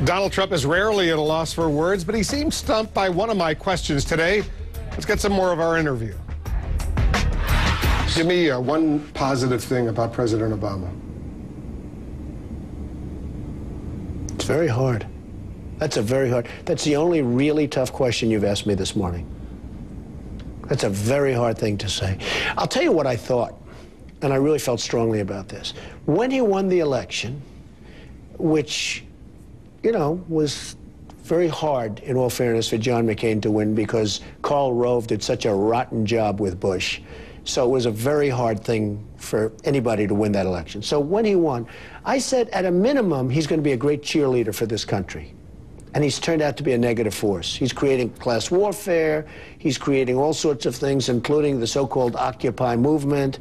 Donald Trump is rarely at a loss for words, but he seems stumped by one of my questions today. Let's get some more of our interview. Give me one positive thing about President Obama. It's very hard. That's the only really tough question you've asked me this morning. That's a very hard thing to say. I'll tell you what I thought, and I really felt strongly about this. When he won the election, which, you know, was very hard, in all fairness, for John McCain to win because Karl Rove did such a rotten job with Bush. So it was a very hard thing for anybody to win that election. So when he won, I said, at a minimum, he's going to be a great cheerleader for this country. And he's turned out to be a negative force. He's creating class warfare. He's creating all sorts of things, including the so-called Occupy movement.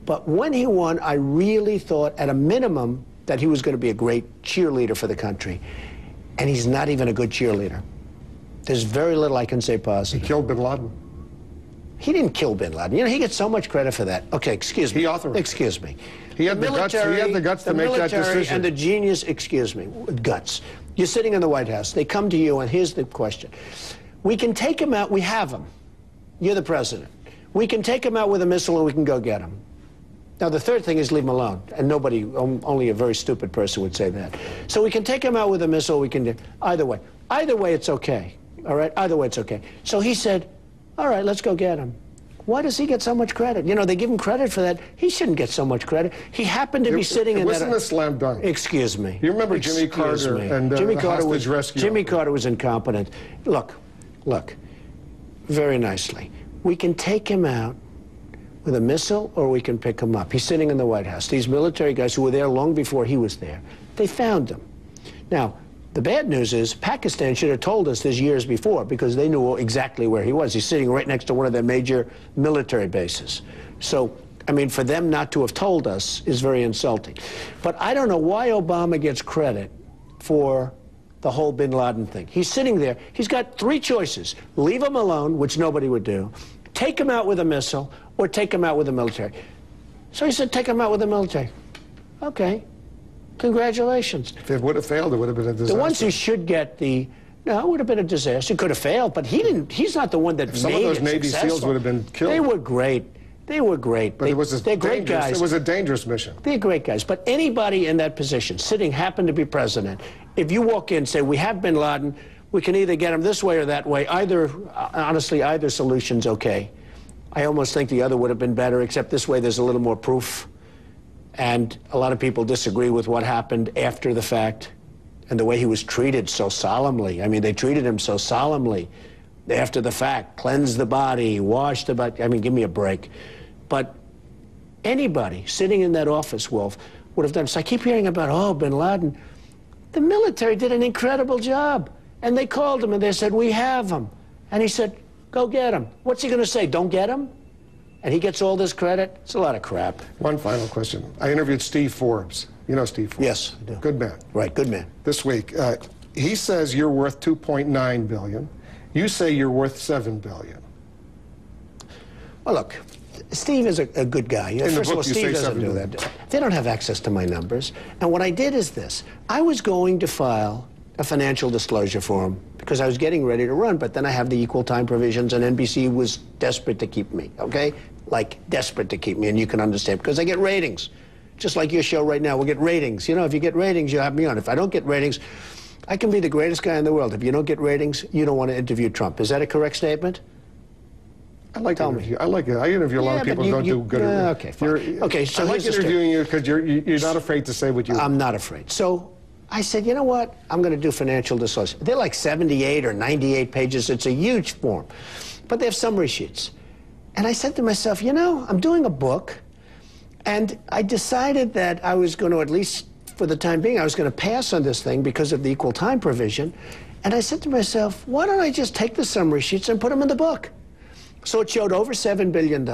But when he won, I really thought, at a minimum, that he was going to be a great cheerleader for the country. And he's not even a good cheerleader. There's very little I can say positive. He killed bin Laden. He didn't kill bin Laden. You know, he gets so much credit for that. Okay, excuse me. He authorized. Excuse me. He had the guts to make that decision. And the genius, excuse me, guts. You're sitting in the White House. They come to you, and here's the question. We can take him out. We have him. You're the president. We can take him out with a missile, and we can go get him. Now, the third thing is leave him alone. And nobody, only a very stupid person would say that. So we can take him out with a missile. We can do either way. Either way, it's okay. All right? Either way, it's okay. So he said, all right, let's go get him. Why does he get so much credit? You know, they give him credit for that. He shouldn't get so much credit. He happened to be sitting in that... It wasn't a slam dunk. Excuse me. You remember Jimmy Carter and Jimmy the Carter hostage rescue? Jimmy Carter was incompetent. Look, very nicely. We can take him out with a missile, or we can pick him up. He's sitting in the White House. These military guys who were there long before he was there, they found him. Now, the bad news is Pakistan should have told us this years before because they knew exactly where he was. He's sitting right next to one of their major military bases. So, I mean, for them not to have told us is very insulting. But I don't know why Obama gets credit for the whole bin Laden thing. He's sitting there. He's got three choices. Leave him alone, which nobody would do. Take him out with a missile, or take him out with the military. So he said, take him out with the military. Okay. Congratulations. If it would have failed, it would have been a disaster. The ones who should get the... No, it would have been a disaster. It could have failed, but he didn't... He's not the one that made it successful. Some of those Navy SEALs would have been killed. They were great. They were great. But they're great guys. It was a dangerous mission. They're great guys. But anybody in that position, sitting, happened to be president, if you walk in and say, we have bin Laden, we can either get him this way or that way, honestly, either solution's okay. I almost think the other would have been better, except this way there's a little more proof. And a lot of people disagree with what happened after the fact and the way he was treated so solemnly. I mean, they treated him so solemnly after the fact. Cleanse the body, wash the body. I mean, give me a break. But anybody sitting in that office, Wolf, would have done. So I keep hearing about, oh, bin Laden. The military did an incredible job. And they called him and they said, we have him. And he said, go get him. What's he going to say? Don't get him? And he gets all this credit? It's a lot of crap. One final question. I interviewed Steve Forbes. You know Steve Forbes? Yes, I do. Good man. Right, good man. This week, he says you're worth $2.9 billion. You say you're worth $7 billion. Well, look, Steve is a good guy. First of all, Steve doesn't do that. They don't have access to my numbers. And what I did is this. I was going to file a financial disclosure form because I was getting ready to run, but then I have the equal time provisions, and NBC was desperate to keep me, okay? Like, desperate to keep me, and you can understand, because I get ratings. Just like your show right now, we'll get ratings. You know, if you get ratings, you have me on. If I don't get ratings, I can be the greatest guy in the world. If you don't get ratings, you don't want to interview Trump. Is that a correct statement? I like interview. I like it. I interview a lot of people who don't do good. Okay, fine. Okay, so I like interviewing you because you're not afraid to say what you... I'm not afraid. So I said, you know what? I'm going to do financial disclosure. They're like 78 or 98 pages. It's a huge form. But they have summary sheets. And I said to myself, you know, I'm doing a book, and I decided that I was going to, at least for the time being, I was going to pass on this thing because of the equal time provision. And I said to myself, why don't I just take the summary sheets and put them in the book? So it showed over $7 billion.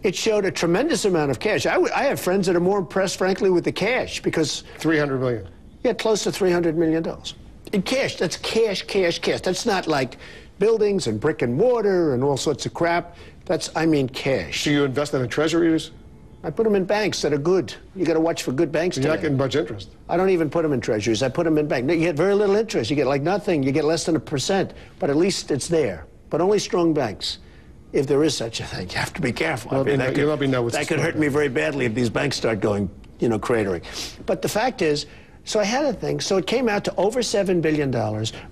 It showed a tremendous amount of cash. I have friends that are more impressed, frankly, with the cash because... $300 million. Yeah, close to $300 million. In cash, that's cash, cash, cash. That's not like buildings and brick and mortar and all sorts of crap. That's, I mean, cash. So you invested in treasuries? I put them in banks that are good. You got to watch for good banks. You're not getting much interest. I don't even put them in treasuries. I put them in banks. You get very little interest. You get like nothing. You get less than 1%. But at least it's there. But only strong banks. If there is such a thing, you have to be careful. That could hurt me very badly if these banks start going, cratering. But the fact is, so I had a thing. So it came out to over $7 billion,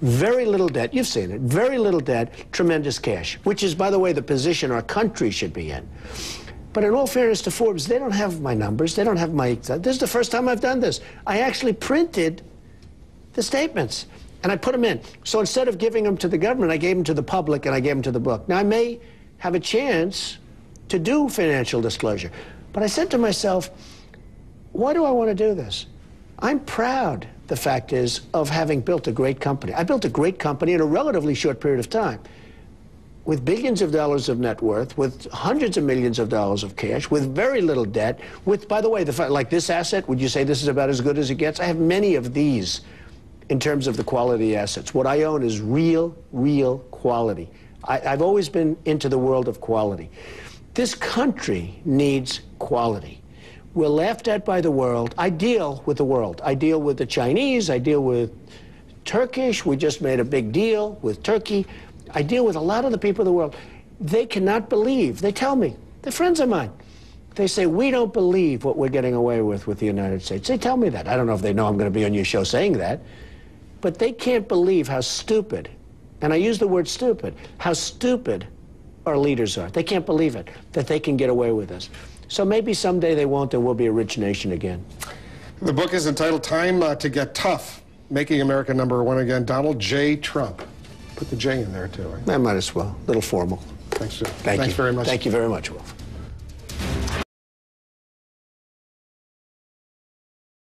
very little debt. You've seen it. Very little debt, tremendous cash, which is, by the way, the position our country should be in. But in all fairness to Forbes, they don't have my numbers. They don't have my... This is the first time I've done this. I actually printed the statements, and I put them in. So instead of giving them to the government, I gave them to the public, and I gave them to the book. Now, I may have a chance to do financial disclosure. But I said to myself, why do I want to do this? I'm proud, the fact is, of having built a great company. I built a great company in a relatively short period of time, with billions of dollars of net worth, with hundreds of millions of dollars of cash, with very little debt, with, by the way, like this asset, would you say this is about as good as it gets? I have many of these in terms of the quality assets. What I own is real quality. I've always been into the world of quality. This country needs quality. We're laughed at by the world. I deal with the world. I deal with the Chinese. I deal with Turkish. We just made a big deal with Turkey. I deal with a lot of the people of the world. They cannot believe. They tell me. They're friends of mine. They say, we don't believe what we're getting away with the United States. They tell me that. I don't know if they know I'm going to be on your show saying that. But they can't believe how stupid, and I use the word stupid, how stupid our leaders are. They can't believe it, that they can get away with this. So maybe someday they won't, and we'll be a rich nation again. The book is entitled Time to Get Tough, Making America #1 Again. Donald J. Trump. Put the J in there, too. Right? I might as well. A little formal. Thanks, Jim. Thanks very much. Thank you very much, Wolf.